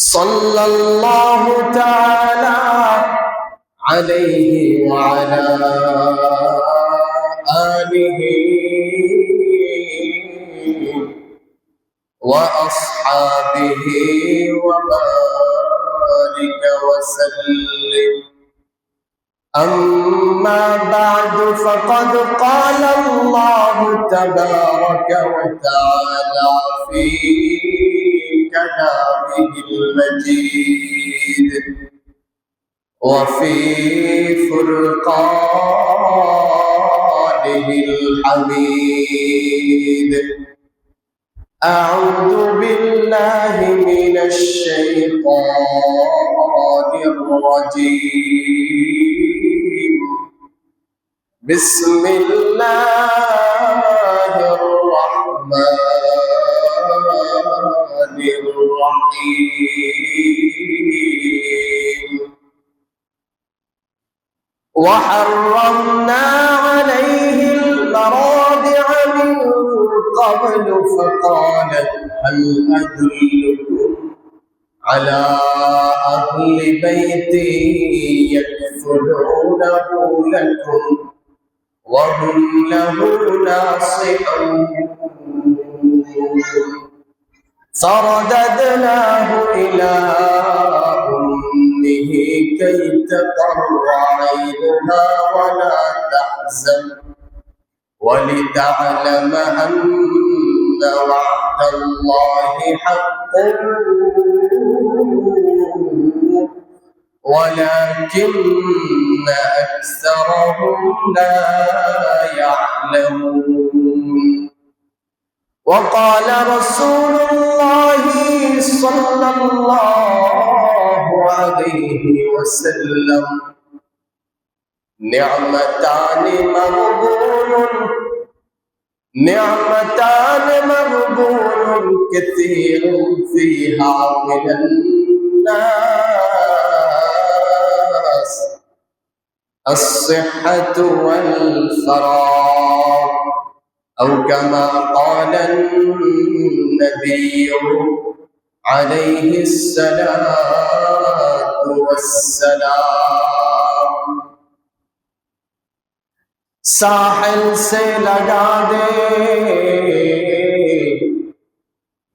صلى الله تعالى عليه وعلى آله وأصحابه وبارك وسلم. أما بعد فقد قال الله تبارك وتعالى في كلامه المجيد وفي فرقانه الحميد. أعوذ بالله من الشيطان الرجيم. بسم الله الرحمن الرحيم. وحرمنا عليه المراضع من قبل فقالت هل أدلكم على أهل بيت يكفلونه لكم وهم له ناصحون. فرددناه إلى أمه كي تقر عينها ولا تحزن ولتعلم أن وعد الله حق ولكن أكثرهم لا يعلمون. وقال رسول الله صلى الله عليه وسلم نعمتان مغبون كثير فيها من الناس الصحة والفراغ أو كما قال النبي عليه الصلاة والسلام. साहिल से लगा दे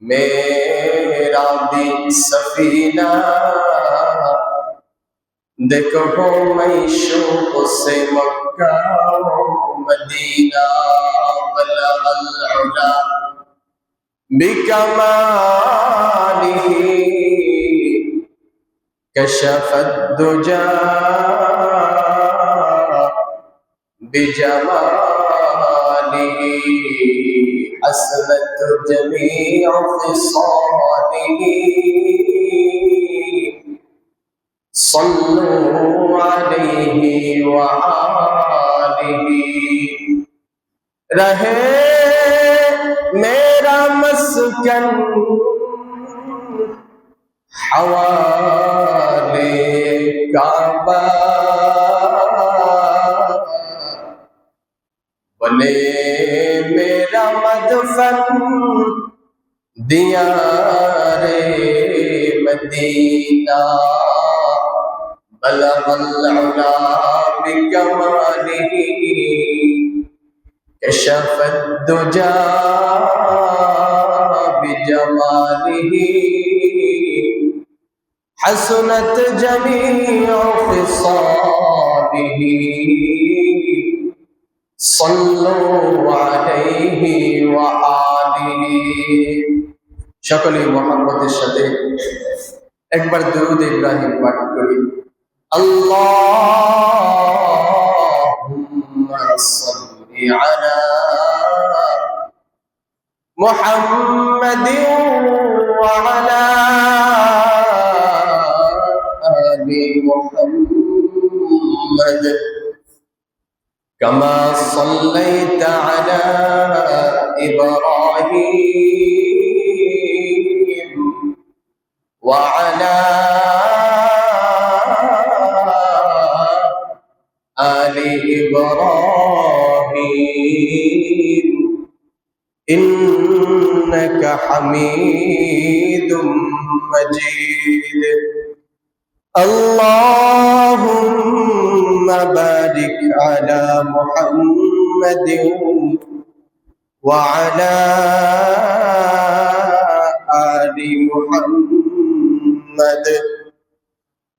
मेरा भी सफीना देखो मैं शौक से मक्का मदीना बलगल उला बिकमालिही कशफत दुजा बिजमालिही हसनत जमीअ ख़िसालिही सल्लु अलैहि व आलिही। रहे मेरा मस्कन हवाले काबा बने मेरा मदफन दियारे मदीना बलगल उला बिकमालिही कशफत दुजा बिजमालिही हसनत जमीअ ख़िसालिही सल्लु अलैहि व आलिही। সকলে মুহাম্মদের সাথে একবার দরুদ ইব্রাহিম পাঠ করি। আল্লাহুম্মা সাল্লি আলা মুহাম্মাদিন ওয়া আলা আলি মুহাম্মাদ كما صليت على إبراهيم وعلى آل إبراهيم إنك إنك حميد مجيد اللهم بارك على محمد وعلى آل محمد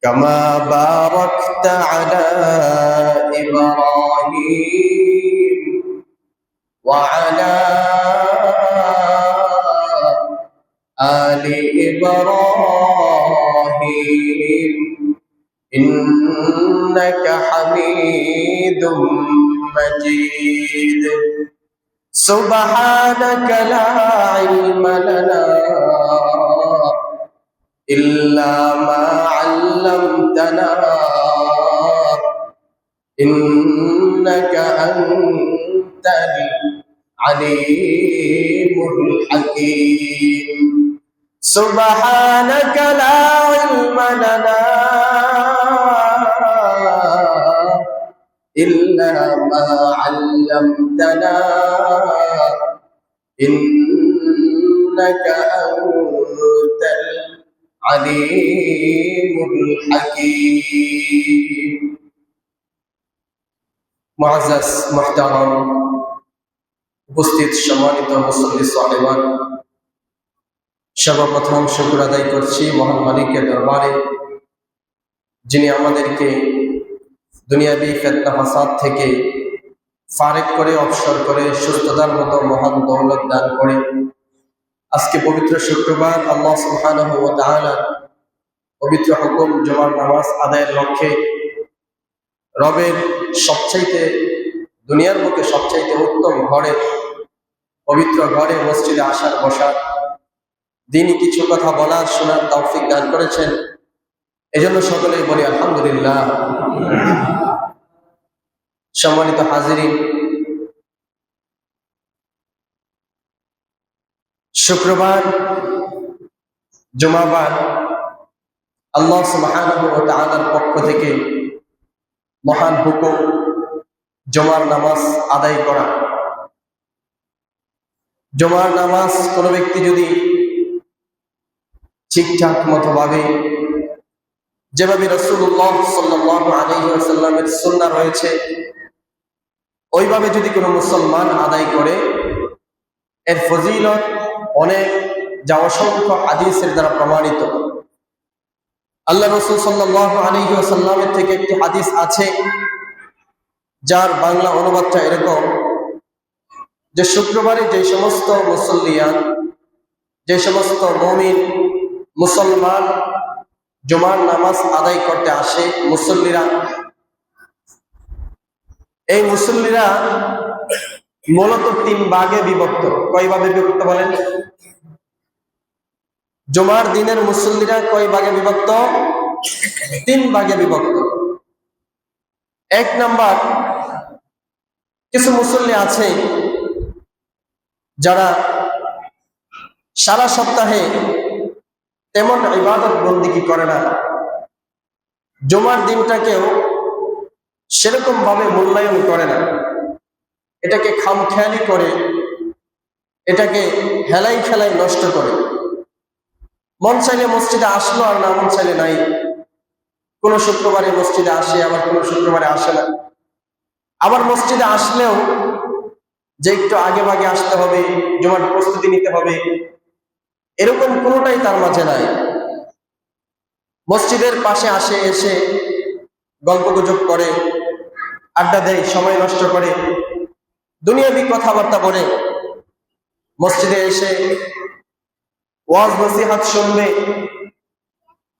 كما باركت على إبراهيم وعلى آل إبراهيم إنك حميد مجيد سبحانك لا علم لنا إلا ما علمتنا إنك أنت العليم الحكيم سبحانك لا علم لنا إلا ما علمتنا إنك أنت العليم الحكيم معزز محترم উপস্থিত সম্মানিত মুসল্লি সাহেবান, সর্বপ্রথম শুকর আদায় করছি মহান মালিকের দরবারে, যিনি আমাদেরকে দুনিয়াবি ফিতনা ফাসাদ থেকে ফারেক করে অবসর করে সুস্থতার মতো মহান দৌলত দান করে আজকে পবিত্র শুক্রবার আল্লাহ সুবহানাহু ওয়া তাআলা পবিত্র হুকুম জুমার নামাজ আদায়ের লক্ষ্যে রবের সবচাইতে দুনিয়ার বুকে সবচাইতে উত্তম ঘরে, পবিত্র ঘরে মসজিদে আসার বসার, দিনই কিছু কথা বলার শোনার তৌফিক দান করেছেন। এজন্য সকলেই বলি আলহামদুলিল্লাহ। সম্মানিত হাজিরিন, শুক্রবার জুমাবার আল্লাহ সুবহানাহু ওয়া তাআলার পক্ষ থেকে মহান হুকুম জুমার নামাজ আদায় করা। জুমার নামাজ কোনো ব্যক্তি যদি ঠিকঠাক মতো ভাবে, যেভাবে রাসূলুল্লাহ সাল্লাল্লাহু আলাইহি ওয়াসাল্লামের সুন্নাহ রয়েছে, ওইভাবে যদি কোনো মুসলমান আদায় করে, এর ফজিলত অনেক, যা অসংখ্য হাদিসের দ্বারা প্রমাণিত। আল্লাহ রাসূল সাল্লাল্লাহু আলাইহি ওয়াসাল্লামের থেকে একটি হাদিস আছে, যার বাংলা অনুবাদটা এরকম যে শুক্রবারে যে সমস্ত মুসল্লিয়ান, যে সমস্ত মুমিন মুসলমান জুমার নামাজ আদায় করতে আসে, মুসল্লিরা, এই মুসল্লিরা মূলত তিন ভাগে বিভক্ত। কয় ভাগে বিভক্ত বলেন? জুমার দিনের মুসল্লিরা কয় ভাগে বিভক্ত? তিন ভাগে বিভক্ত। এক নাম্বার, কিছু মুসল্লি আছে যারা সারা সপ্তাহে তেমন ইবাদত বন্দেগী করে না, জুমার দিনটাকেও সেরকম ভাবে মূল্যায়ন করে না, এটাকে খামখেয়ালি করে, এটাকে হেলাই খেলাই নষ্ট করে। মন চাইলে মসজিদে আসলো আর না মন চাইলে নাই। কোন শুক্রবারে মসজিদে আসে, আবার কোন শুক্রবারে আসে না। আবার মসজিদে আসলেও যে একটু আগে ভাগে আসতে হবে, জুমার প্রস্তুতি নিতে হবে, এরকম কোনোটাই তার মাঝে নাই। মসজিদের পাশে আসে, এসে গল্পগুজব করে, আড্ডা দেয়, সময় নষ্ট করে, দুনিয়াবি কথাবার্তা বলে। মসজিদে এসে ওয়াজ নসিহত শুনবে,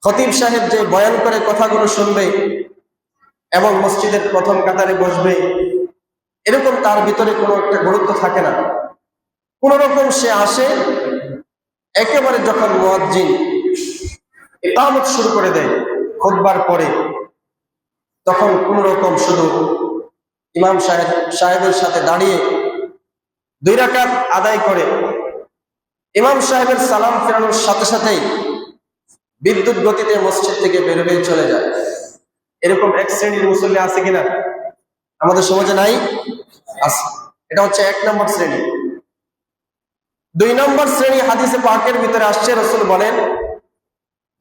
খতিব সাহেব যে বয়ান করে কথাগুলো শুনবে এবং মসজিদের প্রথম কাতারে বসবে, এরকম তার ভিতরে কোনো একটা গুরুত্ব থাকে না। কোন রকম সে আসে, একেবারে যখন মুয়াজ্জিন ইকামত শুরু করে দেয় খুতবার পরে, তখন কোন রকম শুধু ইমাম সাহেবের সাথে দাঁড়িয়ে 2 রাকাত আদায় করে ইমাম সাহেবের সালাম ফেরানোর সাথে সাথেই বিদ্যুৎ গতিতে মসজিদ থেকে বের হয়ে চলে যায়। এরকম এক শ্রেণীর মুসল্লি আছে কিনা আমাদের সমাজে? নাই, আছে। এটা হচ্ছে 1 নম্বর শ্রেণী। দুই নম্বর শ্রেণী হাদিসে পাকের ভিতরে আসছে, রাসূল বলেন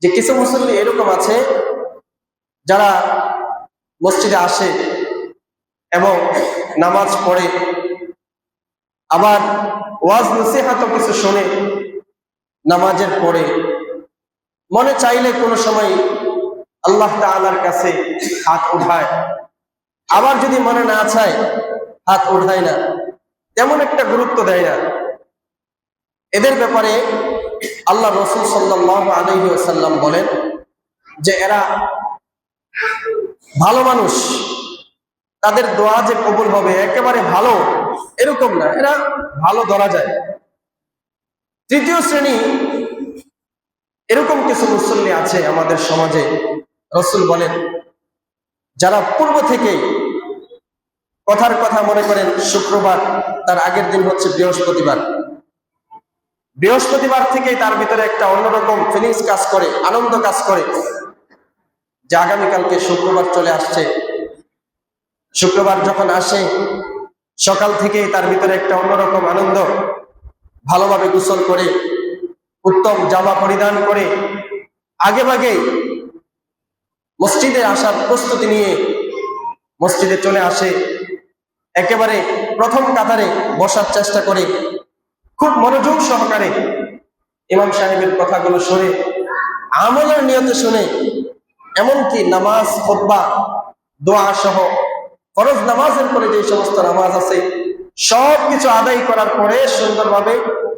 যে কিছু মুসল্লি এরকম আছে যারা মসজিদে আসে এবং নামাজ পড়ে, আবার ওয়াজ নসিহত কিছু শোনে নামাজের পরে, মনে চাইলে কোনো সময় আল্লাহ তাআলার কাছে হাত উঠায়, আবার যদি মনে না চায় হাত উঠায় না, তেমন একটা গুরুত্ব দেয় না। এদের ব্যাপারে আল্লাহ রাসূল সাল্লাল্লাহু আলাইহি ওয়াসাল্লাম বলেন যে এরা ভালো মানুষ, তাদের দোয়া যে কবুল হবে একেবারে ভালো এরকম না, এরা ভালো ধরা যায়। তৃতীয় শ্রেণী এরকম কিছু মুসল্লি আছে আমাদের সমাজে, রাসূল বলেন যারা পূর্ব থেকেই কথার কথা মনে করেন শুক্রবার, তার আগের দিন হচ্ছে বৃহস্পতিবার, বৃহস্পতিবার থেকেই তার ভিতরে একটা অন্যরকম ফিলিংস কাজ করে, আনন্দ কাজ করে যে আগামীকালকে শুক্রবার চলে আসছে। শুক্রবার যখন আসে সকাল থেকেই তার ভিতরে একটা অন্যরকম আনন্দ, ভালোভাবে গোসল করে উত্তম জামা পরিধান করে আগেভাগে মসজিদে আসার প্রস্তুতি নিয়ে মসজিদে চলে আসে, একেবারে প্রথম কাতারে বসার চেষ্টা করে খুব মনোযোগ সহকারে ইমাম সাহেবের কথাগুলো শুনে, আমলের নিয়তে শুনে, এমনকি নামাজ, খুতবা, দোয়া সহ ফরজ নামাজের পরে যে সমস্ত নামাজ আছে সব কিছু আদায় করার পরে সুন্দরভাবে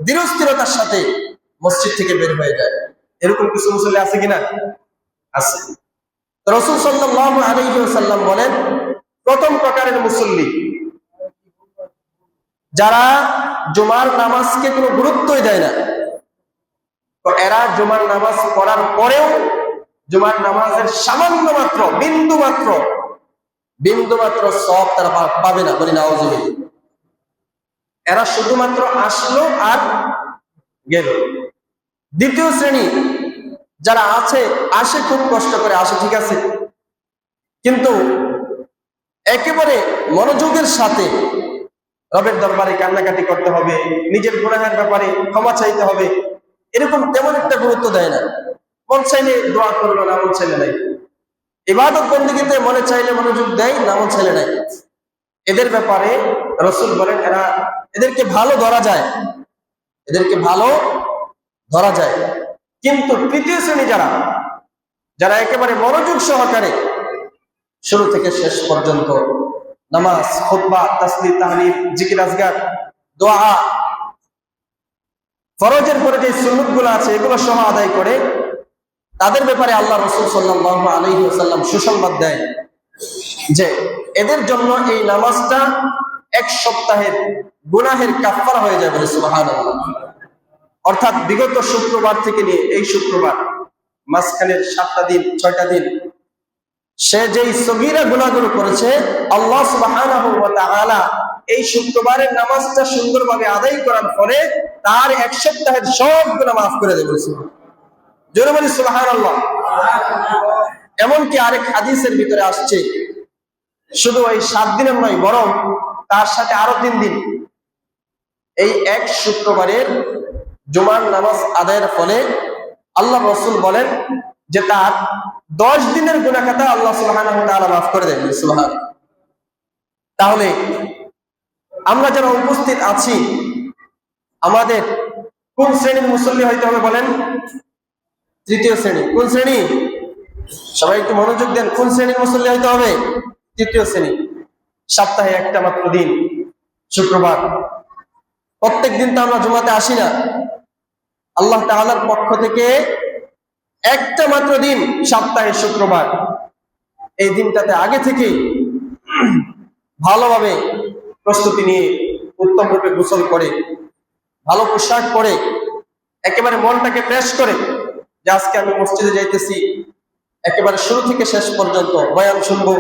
দৃঢ়স্থিরতার সাথে মসজিদ থেকে বের হয়ে যায়। এরকম কিছু মুসল্লি আছে কিনা? আছে। রাসূল সাল্লাল্লাহু আলাইহি ওয়াসাল্লাম বলেন প্রথম প্রকারের মুসল্লি যারা জুমার নামাজকে কোনো গুরুত্বই দেয় না, তো এরা জুমার নামাজ পড়ার পরেও জুমার নামাজের সামান্য মাত্র বিন্দু মাত্র সওয়াব তারা পাবে না, বলি নাউযুবিল্লাহ। এরা শুধুমাত্র আসলো আর গেল। দ্বিতীয় শ্রেণী যারা আসে খুব কষ্ট করে আসে, ঠিক আছে, কিন্তু একেবারে মনোযোগের সাথে রবের দরবারে কান্নাকাটি করতে হবে, নিজের গুনাহের ব্যাপারে ক্ষমা চাইতে হবে, এরকম তেমন একটা গুরুত্ব দেয় না। মন চাইলে দোয়া করলো, না মন চাইলে নাই। ইবাদত বন্দেগীতে মনে চাইলে মনোযোগ দেয়, না মন চাইলে নাই। এদের ব্যাপারে রাসূল বলেন এদেরকে ভালো ধরা যায়, কিন্তু তৃতীয় শ্রেণী যারা একেবারে মনোযোগ সহকারে শুরু থেকে শেষ পর্যন্ত নামাজ, খুতবা, তাসবিহ, তাহলিল, জিকির, আজকার, দোয়া, ফরজের পরে যে সুন্নাতগুলো আছে এগুলো সহ আদায় করে, তাদের ব্যাপারে আল্লাহ রাসূল সাল্লাল্লাহু আলাইহি ওয়াসাল্লাম সুসংবাদ দেয় যে এদের জন্য এই নামাজটা এক সপ্তাহের গুনাহের কাফফারা হয়ে যাবে। সুবহানাল্লাহ। অর্থাৎ বিগত শুক্রবার থেকে নিয়ে এই শুক্রবার মাঝখানের 7টা দিন 6টা দিন সে যেই সগীরা গুনাহগুলো করেছে, আল্লাহ সুবহানাহু ওয়া তাআলা এই শুক্রবারের নামাজটা সুন্দরভাবে আদায় করার পরে তার এক সপ্তাহের সব গুনাহ মাফ করে দেবে। জোরে বলি সুবহানাল্লাহ। এমনকি আরেক হাদিসের ভিতরে আসছে শুধু এই 7 দিনের নয়, বরং তার সাথে আরো 3 দিন, এই এক শুক্রবারের জুমার নামাজ আদায়ের ফলে আল্লাহ রাসূল বলেন যে তার 10 দিনের গুনাহ খাতা আল্লাহ সুবহানাহু ওয়া তাআলা মাফ করে দেন। সুবহানাল্লাহ। তাহলে আমরা যারা উপস্থিত আছি আমাদের কোন শ্রেণীর মুসল্লি হইতে হবে বলেন? তৃতীয় শ্রেণী। কোন শ্রেণী? সবাই একটু মনোযোগ দেন। কোন শ্রেণীর মুসল্লি হইতে হবে? তৃতীয় শ্রেণী। সপ্তাহে একটা মাত্র দিন শুক্রবার, প্রত্যেক দিন তো আমরা জুমাতে আসি না। আল্লাহ তাআলার পক্ষ থেকে একটা মাত্র দিন সপ্তাহে শুক্রবার, এই দিনটাতে আগে থেকেই ভালোভাবে প্রস্তুতি নিয়ে উত্তম রূপে গোসল করে ভালো পোশাক পরে একেবারে মনটাকে ফ্রেশ করে যে আজকে আমি মসজিদে যাইতেছি, একেবারে শুরু থেকে শেষ পর্যন্ত বয়ান শুনবো,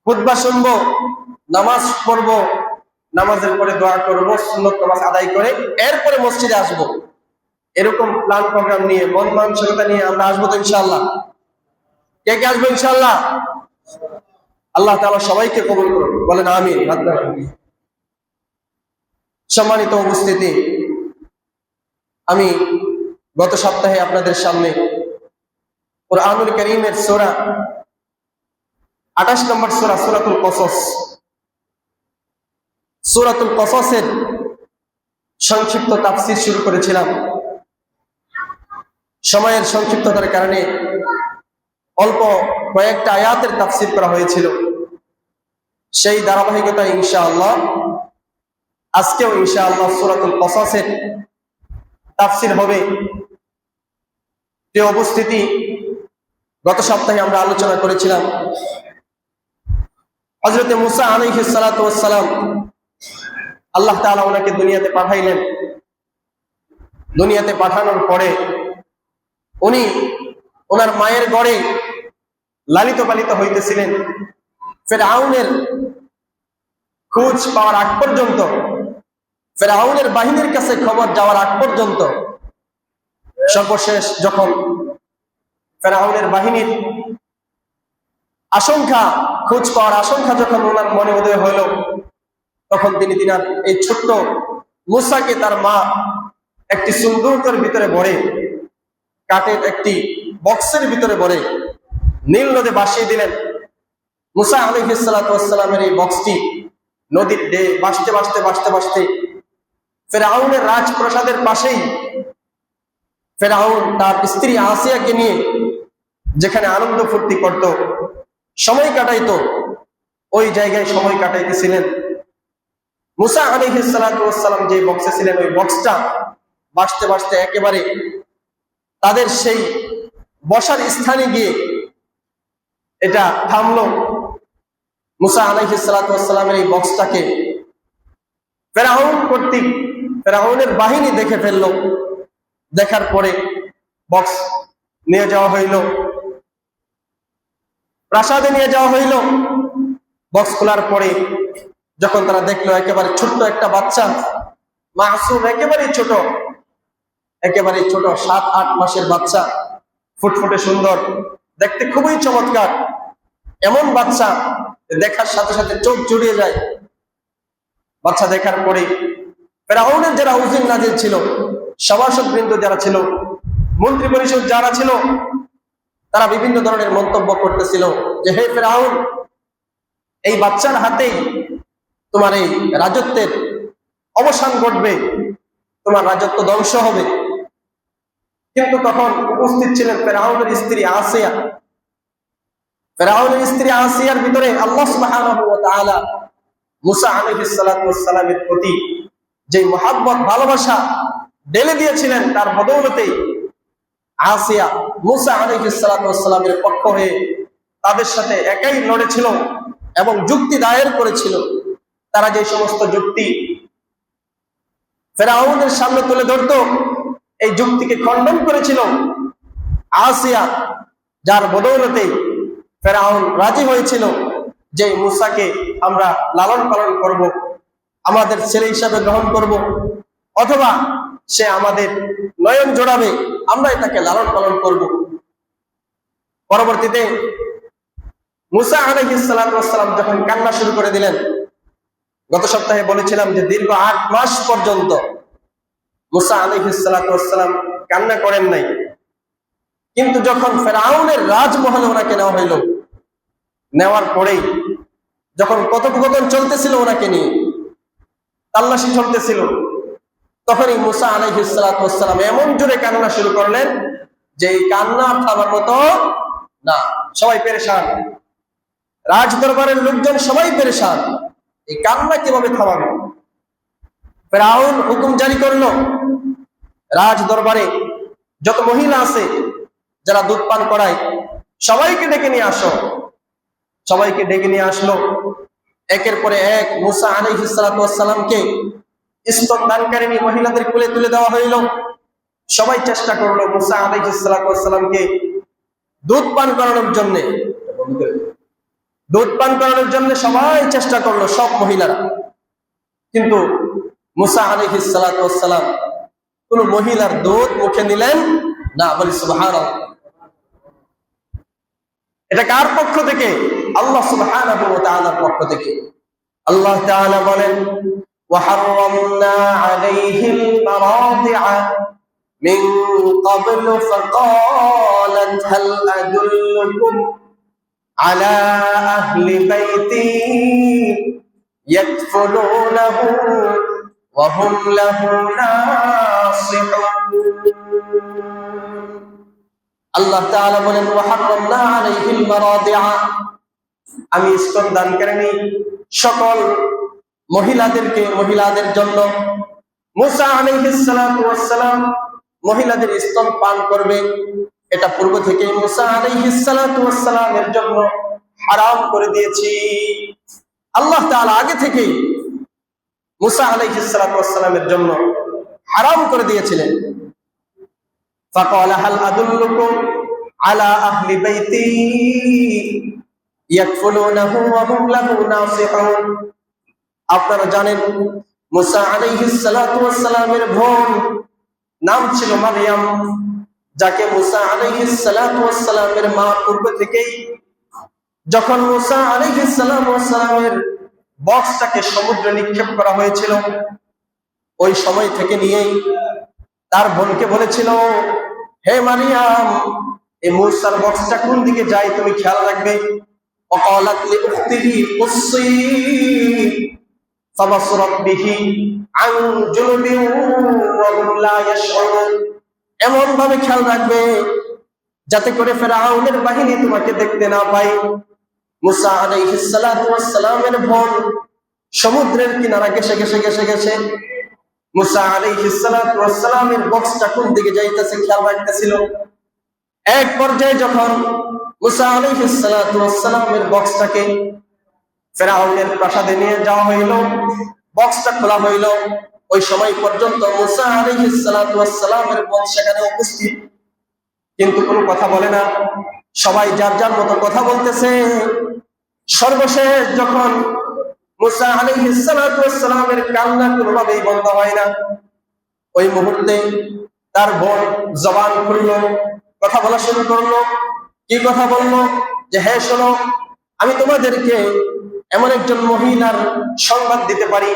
খুতবা শুনবো, নামাজ পড়বো, নামাজের পরে দোয়া করবো, সুন্নত নামাজ আদায় করে এরপরে মসজিদে আসবো, এরকম প্ল্যান প্রোগ্রাম নিয়ে মন মানসিকতা নিয়ে আমরা আসবো তো ইনশাআল্লাহ? কে কে আসবো ইনশাআল্লাহ? আল্লাহ তাআলা সবাইকে কবুল করুন, বলেন আমিন। সম্মানিত উপস্থিতি, আমি গত সপ্তাহে আপনাদের সামনে কুরআনুল কারীমের সূরা 28 নম্বর সূরা সূরাতুল কসসের সংক্ষিপ্ত তাফসীর শুরু করেছিলাম। সময়ের সংক্ষিপ্ততার কারণে অল্প কয়েকটা আয়াতের তাফসীর করা হয়েছিল। সেই ধারাবাহিকতায় ইনশাআল্লাহ আজকেও ইনশাআল্লাহ সূরাতুল কসসের তাফসীর হবে। প্রিয় উপস্থিতি, গত সপ্তাহে আমরা আলোচনা করেছিলাম হযরত মুসা আলাইহিস সালাতু ওয়াস সালাম, আল্লাহ তাআলা ওনাকে দুনিয়াতে পাঠাইলেন। দুনিয়াতে পাঠানোর পরে উনি ওনার মায়ের গড়ে লালিত পালিত হইতেছিলেন। ফিরআউনের খোঁজ পাওয়ার আগ পর্যন্ত, ফিরআউনের বাহিনীর কাছে খবর যাওয়ার আগ পর্যন্ত, সর্বশেষ যখন ফিরআউনের বাহিনীর আশঙ্কা, খোঁজ পাওয়ার আশঙ্কা যখন ওনার মনে উদয় হইল, তখন তিনি তিনার এই ছোট্ট মুসাকে তার মা একটি সুন্দরের ভিতরে ভরে, কাঠের একটি বক্সের ভিতরে ভরে নীল নদে ভাসিয়ে দিলেন। মুসা আলাইহিস সালাতু ওয়াস সালামের এই বক্সটি নদীর ভাসতে ভাসতে ভাসতে ভাসতে ফিরআউনের রাজপ্রাসাদের পাশেই, ফিরআউন তার স্ত্রী আসিয়াকে নিয়ে যেখানে আনন্দ ফুর্তি করত, সময় কাটাইতো, ওই জায়গায় সময় কাটাইতেছিলেন। মুসা আলাইহিস সালাতু ওয়াস সালাম যে বক্সে ছিলেন, ওই বক্সটা ভাসতে ভাসতে একেবারে তাদের সেই বসার স্থানে গিয়ে এটা থামলো। মুসা আলাইহিস সালাতু ওয়াস সালামের এই বক্সটাকে ফিরআউনের বাহিনী দেখে ফেললো। দেখার পরে বক্স নিয়ে যাওয়া হইল, প্রাসাদে নিয়ে যাওয়া হইল। বক্স খোলার পরে যখন তারা দেখলো একেবারে ছোট্ট একটা বাচ্চা, মাসুম, একেবারে ছোট 7-8 মাসের বাচ্চা, ফুটফুটে সুন্দর, দেখতে খুবই চমৎকার। এমন বাচ্চা দেখার সাথে সাথে চোখ জুড়িয়ে যায়। বাচ্চা দেখার পরে ফিরআউনের যারা উজির নাজির ছিল, সভাসদ বৃন্দ যারা ছিল, মন্ত্রী পরিষদ যারা ছিল, তারা বিভিন্ন ধরনের মন্তব্য করতেছিল যে, হে ফিরআউন, এই বাচ্চার হাতেই তোমার এই রাজত্বের অবসান ঘটবে, তোমার রাজত্ব ধ্বংস হবে। কিন্তু তখন উপস্থিত ছিলেন ফিরআউনের স্ত্রী আসিয়া। ফিরআউনের স্ত্রী আসিয়ার ভিতরে আল্লাহ সুবহানাহু ওয়া তাআলা মুসা আলাইহিস সালাতু ওয়াস সালামের প্রতি যে মহব্বত, ভালোবাসা ঢেলে দিয়েছিলেন, তার বদৌলতেই আসিয়া মুসা আলাইহিস সালাতু ওয়াস সালামের পক্ষ হয়ে তাদের সাথে একাই লড়েছিল এবং যুক্তি দায়ের করেছিল। তারা যে সমস্ত যুক্তি ফিরআউনের সামনে তুলে ধরত, এই যুক্তিকে খণ্ডন করেছিল আসিয়া, যার বদৌলতে ফিরআউন রাজি হয়েছিল যে মুসাকে আমরা লালন পালন করব, আমাদের ছেলে হিসাবে গ্রহণ করব, অথবা সে আমাদের নয়ন জোড়াবে, আমরা এটাকে লালন পালন করব। পরবর্তীতে মুসা আলাইহিস সালাতু ওয়াস সালাম যখন কান্না শুরু করে দিলেন, গত সপ্তাহে বলেছিলাম যে দীর্ঘ 8 মাস পর্যন্ত মুসা আলাইহিস সালাতু ওয়াস সালাম কান্না করেন নাই। কিন্তু যখন ফিরআউনের রাজমহলে ওনাকে নেওয়া হইল, নেওয়ার পরেই যখন কথোপকথন চলতেছিল, ওনাকে নিয়ে তাল্লাশি চলতেছিল, তখনই মুসা আলাইহিস সালাতু ওয়াস সালাম এমন জোরে কান্না শুরু করলেন যে এই কান্না থামার মতো না। সবাই পেরেশান, রাজ দরবারের লোকজন সবাই পেরেশান, এই কান্না কিভাবে থামাবে। ফিরআউন হুকুম জারি করলো, রাজ দরবারে যত মহিলা আছে যারা দুধ পান করায়, সবাইকে ডেকে নিয়ে আসো। সবাইকে ডেকে নিয়ে আসলো। একের পরে এক মুসা আলাইহিস সালাতু ওয়াস সালামকে স্তনদানকারিণী মহিলাদের কোলে তুলে দেওয়া হইল। সবাই চেষ্টা করলো মুসা আলাইহিস সালাতু ওয়াস সালামকে দুধ পান করানোর জন্য, সবাই চেষ্টা করলো, সব মহিলারা। কিন্তু মুসা আলাইহিস সালাতু ওয়াস সালাম কোন মহিলার দুধ মুখে নিলেন না। বলি সুবহানাল্লাহ। এটা কার পক্ষ থেকে? আল্লাহ সুবহানাহু ওয়া তাআলার পক্ষ থেকে। আল্লাহ তাআলা বলেন, ওয়া হাররামনা আলাইহিল মারাদিআ من قبل فقالت هل أدلكم على أهل بيتي يكفلونه وهم له ناصحون আল্লাহ তাআলা বলেন ওয়াহাররামনা আলাইহিল মারাদিআ, আমি স্তন দানকারিণী সকল মহিলাদের জন্য মুসা আলাইহিস সালাতু ওয়াস সালাম মহিলাদের স্তন পান করবে, এটা পূর্ব থেকে মুসা আলাইহিস সালাতু ওয়াস সালামের জন্য হারাম করে দিয়েছি। আল্লাহ তাআলা আগে থেকেই মুসা আলাইহিস সালাতু ওয়াস সালামের জন্য হারাম করে দিয়েছিলেন। ফাকালা হাল আদুল্লুকুম আলা আহলি বাইতি ইয়াকফুলুনাহু ওয়া হুম লাহু নাসিহুন, আপনারা জানেন মুসা আলাইহিস সালাতু ওয়াস সালামের বোন নাম ছিল মারইয়াম, যাকে মুসা আলাইহিস সালাতু ওয়াস সালামের মা পূর্ব থেকেই যখন মুসা আলাইহিস সালাতু ওয়াস সালামের বক্সটাকে সমুদ্রে নিক্ষেপ করা হয়েছিল, ওই সময় থেকে নিয়েই তার বোনকে বলেছিল, হে মারিয়াম, এই মুসার বক্সটা কোন দিকে যায় তুমি খেয়াল রাখবে। وقالت لأخته قصي فبصرت به عن جنب وهم لا يشعرون, এমন ভাবে খেয়াল রাখবে যাতে করে ফেরাউনের বাহিনী তোমাকে দেখতে না পায়। মুসা আলাইহিস সালাতু ওয়াস সালামের বোন সমুদ্রের কিনারা গেছে মুসা আলাইহিস সালাতু ওয়াস সালামের বক্সটা কোন দিকে যাইতেছে খেয়াল রাখতেছিল। এক পর্যায়ে যখন মুসা আলাইহিস সালাতু ওয়াস সালামের বক্সটাকে ফেরাউনের প্রাসাদে নিয়ে যাওয়া হইল, বক্সটা খোলা হইল, ওই সময় পর্যন্ত মুসা আলাইহিস সালাতু ওয়াস সালামের বোন সেখানে উপস্থিত, কিন্তু কোনো কথা বলে না, সবাই যার যার মতো কথা বলতেছে। সর্বশেষ যখন মুসা আলাইহিস সালাতু ওয়াস সালামের কান্না কোনোভাবেই বন্ধ হয় না, ওই মুহূর্তে তার বোন জবান খুললো, কথা বলা শুরু করলো। কি কথা বললো? যে হ্যাঁ শোনো, আমি তোমাদেরকে এমন একজন মহিলার সংবাদ দিতে পারি,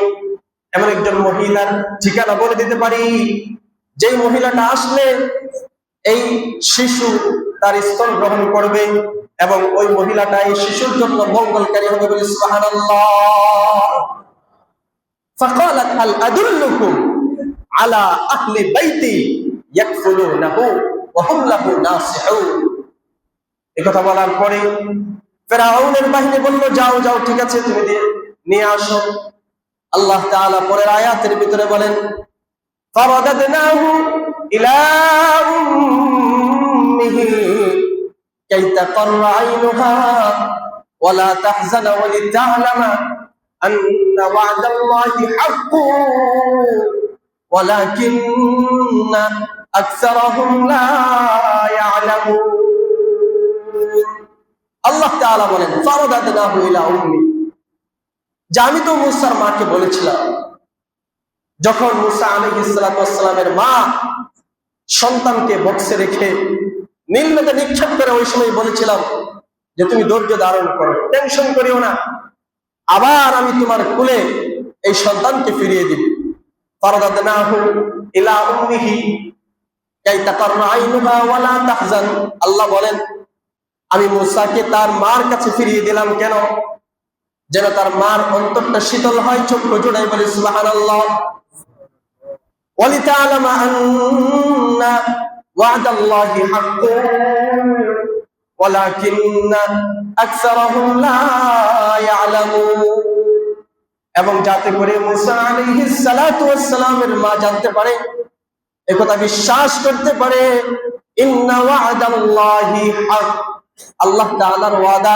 এমন একজন মহিলার ঠিকানা বলে দিতে পারি, যেই মহিলাটা আসলে এই শিশু তার স্তন গ্রহণ করবে এবং ওই মহিলাটা এই শিশুর জন্য মঙ্গলকারী হবে বলে সুবহানাল্লাহ। ফাকালাত হাল আদুল্লুকুম আলা আহলি বাইতি ইয়াকফুলুনাহু ওয়া হুম লাহু নাসিহুন। এই কথা বলার পরে ফেরাউনের বাহিনী বলল, যাও যাও, ঠিক আছে, তুমি নিয়ে আসো। আল্লাহ তাআলা পরের আয়াতের ভিতরে বলেন, ফারাদাদনাহু ইলা উম্মিহি কাই তাকাররা আইনুহা ওয়া লা তাহজানা ওয়া লিতা'লামা আন্না ওয়া'দাল্লাহি হাক্কুন ওয়ালাকিন্না আকসারাহুম লা ইয়া'লামুন। আল্লাহ তাআলা বলেন, ফারাদাদনাহু ইলা উম্মি, যে আমি তো মুসার মাকে বলেছিলাম, যখন মুসা আলাইহিস সালাতু ওয়াস সালামের মা সন্তানকে বক্সে রেখে নীল নদে নিক্ষেপ করে, ওই সময় বলেছিলাম যে তুমি ধৈর্য ধারণ করো, টেনশন করিও না, আবার আমি তোমার কোলে এই সন্তানকে ফিরিয়ে দিব। ফারাদাদনাহু ইলা উম্মিহি কাই তাকাররা আইনুহা ওয়া লা তাহজান, আল্লাহ বলেন আমি মুসাকে তার মার কাছে ফিরিয়ে দিলাম, কেন? যেন তার মার অন্তরটা শীতল হয়, চক্ষু জোড়াই বলে সুবহানাল্লাহ। ওয়া লিতা'লামা আন্না ওয়া'দাল্লাহি হাক্কুন ওয়ালাকিন্না আকসারাহুম লা ইয়া'লামুন, এবং যাতে করে মুসা আলাইহিস সালাতু ওয়াস সালামের মা জানতে পারে, একথা বিশ্বাস করতে পারে, ইন্না ওয়া'দাল্লাহি হক, আল্লাহ তাআলার ওয়াদা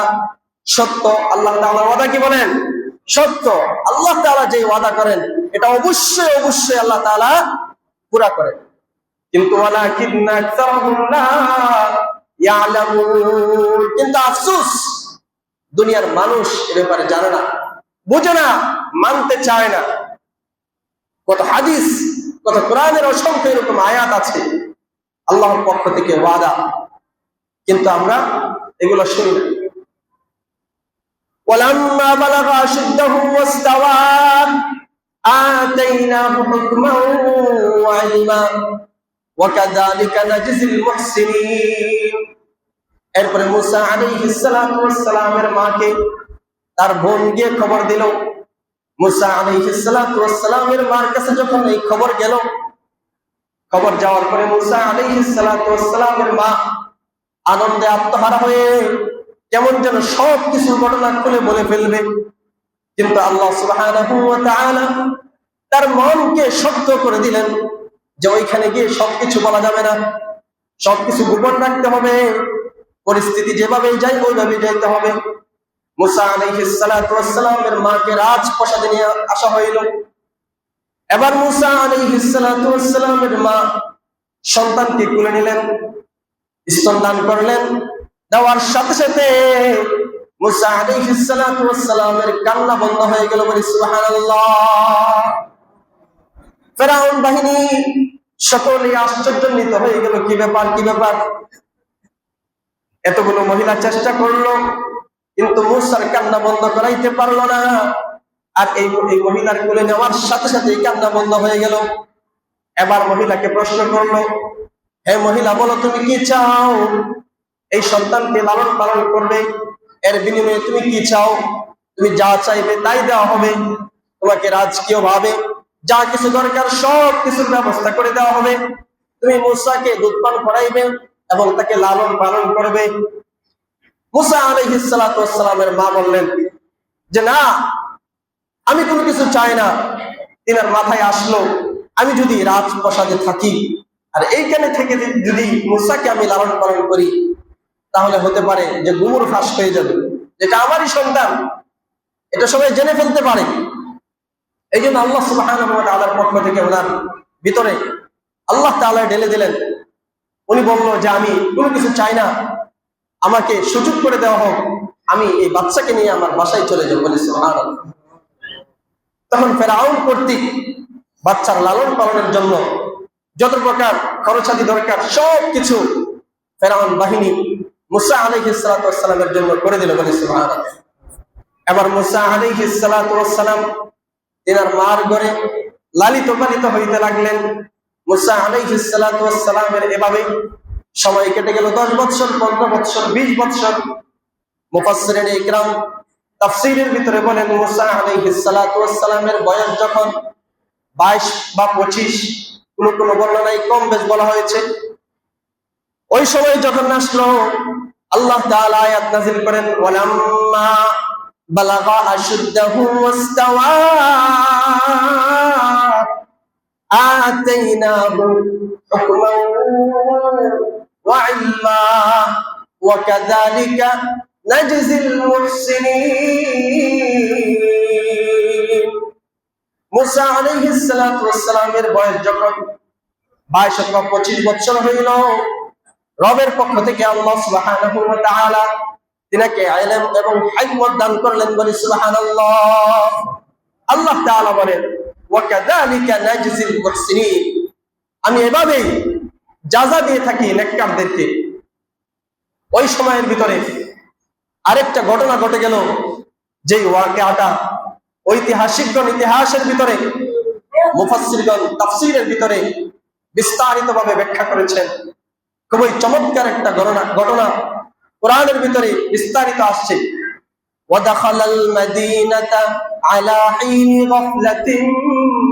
সত্য। আল্লাহ তাআলার ওয়াদা কি বলেন? সত্য। আল্লাহ তাআলা যে ওয়াদা করেন এটা অবশ্যই অবশ্যই আল্লাহ তাআলা পুরা করেন, কিন্তু ওয়ালাকিন্না আকসারহুম লা ইয়ালামুন, কিন্তু আফসোস দুনিয়ার মানুষ এ ব্যাপারে জানে না, বুঝে না, মানতে চায় না। কত হাদিস, কত কোরআনের অসংখ্য এরকম আয়াত আছে আল্লাহর পক্ষ থেকে ওয়াদা, কিন্তু আমরা এগুলো শুনি না। ওয়ালাম্মা বালাগা আশুদ্দাহু ওয়াস্তাওয়া আতাইনাহু হুকমান ওয়া ইলমা, ওয়াকাযালিকা নাজজিল মুহসিনিন। এরপরে মুসা আলাইহিস সালাতু ওয়াস সালামের মাকে তার বোন গিয়ে খবর দিল। মুসা আলাইহিস সালাতু ওয়াস সালামের মার কাছে যখন এই খবর গেল, খবর যাওয়ার পরে মুসা আলাইহিস সালাতু ওয়াস সালামের মা আনন্দে আত্মহারা হয়ে কেমন যেন সব কিছু ঘটনা খুলে বলে ফেলবে, কিন্তু আল্লাহ সুবহানাহু ওয়া তাআলা তার মনকে শক্ত করে দিলেন যে ওইখানে গিয়ে সবকিছু বলা যাবে না, সবকিছু গোপন রাখতে হবে, পরিস্থিতি যেভাবে যায় ওইভাবে যাইতে হবে। মুসা আলাইহিস সালাতু ওয়াস সালামের মাকে রাজপ্রাসাদে নিয়ে আসা হইল। এবার মুসা আলাইহিস সালাতু ওয়াস সালামের মা সন্তানকে কোলে নিলেন, স্তনদান করলেন। দেওয়ার সাথে সাথে মুসা আলাইহিস সালাতু ওয়াস সালামের কান্না বন্ধ হয়ে গেল। বলি সুবহানাল্লাহ। ফেরাউন বাহিনী সকলে আশ্চর্যান্বিত হয়ে গেল, কি ব্যাপার, কি ব্যাপার? এতগুলো মহিলা চেষ্টা করলো কিন্তু মুসার কান্না বন্ধ করাইতে পারলো না। আর এই মহিলার কোলে নেওয়ার সাথে সাথে কান্না বন্ধ হয়ে গেল। এবার মহিলাকে প্রশ্ন করলো, হে মহিলা, বলো তুমি কি চাও? এই সন্তানকে লালন পালন করবে, এর বিনিময়ে তুমি কি চাও? তুমি যা চাইবে তাই দেওয়া হবে, তোমাকে রাজকীয় ভাবে যা কিছু দরকার সব কিছুর ব্যবস্থা করে দেওয়া হবে। তুমি মুসাকে দুধ পান করাইবে এবং তাকে লালন পালন করবে। মুসা আলাইহিস সালাতু ওয়াস সালামের মা বললেন যে না, আমি কোনো কিছু চাই না। তিনার মাথায় আসলো, আমি যদি রাজপ্রাসাদে থাকি আর এইখানে থেকে যদি মুসাকে আমি লালন পালন করি, তাহলে হতে পারে যে গুমর ফাঁস হয়ে যাবে, যেটা আমারই সন্তান, এটা সবাই জেনে ফেলতে পারে। এই জন্য আল্লাহ সুবহানাহু ওয়া তাআলার পক্ষ থেকে ওনার ভিতরে আল্লাহ তাআলা ঢেলে দিলেন। উনি বলল যে আমি কোনো কিছু চাই না, আমাকে সুযোগ করে দেওয়া হোক, আমি এই বাচ্চাকে নিয়ে আমার বাসায় চলে যাব। বলে সুবহানাল্লাহ। তখন ফেরাউন কর্তৃক বাচ্চার লালন পালনের জন্য যত প্রকার খরচাদি দরকার সব কিছু ফেরাউন বাহিনী মুসা আলাইহিস সালাতু ওয়াস সালামের জন্য করে দিল। বলে সুবহানাল্লাহ। এবার মুসা আলাইহিস সালাতু ওয়াস সালাম তিনার মার ঘরে লালিত পালিত হইতে লাগলেন। মুসা আলাইহিস সালাতু ওয়াস সালামের এভাবে সময় কেটে গেল 10 বছর, 15 বছর, 20 বছর। মুফাসসিরিন ইকরাম তাফসীরের ভিতরে বলেন মুসা আলাইহিস সালাতু ওয়াস সালামের বয়স যখন 22 বা 25, কোন কোন বর্ণনায় কম বেশ বলা হয়েছে, ওই সময় যখন আসলো আল্লাহ তাআলা আয়াত নাযিল করেন ওয়ালাম্মা বালাগা আশুদ্দাহু ওয়াস্তাওয়া আতাইনাহু হুকমান ওয়া ইলমা ওয়া কাযালিকা নাজজিল মুহসিনিন। মুসা আলাইহিস সালাতু ওয়াস সালামের বয়স যখন 22 অথবা 25 বছর হইল, রবের পক্ষ থেকে আল্লাহ সুবহানাহু ওয়া তাআলা তিনাকে ইলম এবং হিকমত দান করলেন। বলি সুবহানাল্লাহ। আল্লাহ তাআলা বলেন ওয়া কাযালিকা নাজজিল মুহসিনিন, আমি এভাবেই যাজা দিয়ে থাকি নেককারদেরকে। ওই সময়ের ভিতরে আরেকটা ঘটনা ঘটে গেল, যেই ওয়াকিআটা ঐতিহাসিকগণ ইতিহাসের ভিতরে, মুফাসসিরগণ তাফসীরের ভিতরে বিস্তারিতভাবে ব্যাখ্যা করেছেন। খুবই চমৎকার একটা ঘটনা কোরআনের ভিতরে বিস্তারিত আসছে। ওয়াদাখালাল মাদিনাতা আলা হিনি গাফলাতিন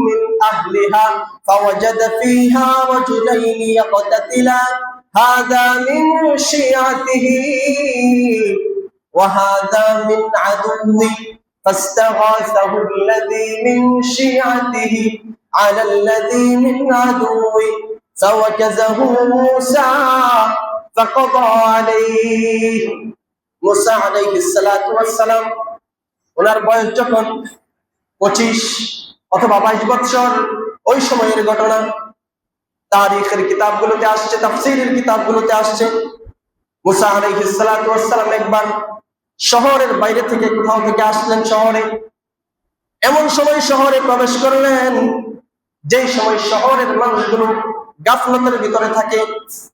মিন আহলিহা ফাওয়াজাদা ফিহা রাজুলাইনি ইয়াকতাতিলান হাযা মিন শিয়াতিহি ওয়া হাযা মিন আদুওয়ি ফাস্তাগাসাহু আল্লাযী মিন শিয়াতিহি আলা আল্লাযী মিন আদুওয়ি ফাওয়াকাযাহু মূসা ফাকাদা আলাইহি। মুসা আলাইহিস সালাতু ওয়াস সালাম ওনার বয়স যখন 25 অথবা 22 বছর, ওই সময়ের ঘটনা তারিখের কিতাবগুলোতে আসছে, তাফসীরের কিতাবগুলোতে আসছে। মুসা আলাইহিস সালাতু ওয়াস সালাম একবার শহরের বাইরে থেকে কোথাও থেকে আসলেন শহরে। এমন সময় শহরে প্রবেশ করলেন যেই সময় শহরের মানুষগুলো গাফলতের ভিতরে থাকে,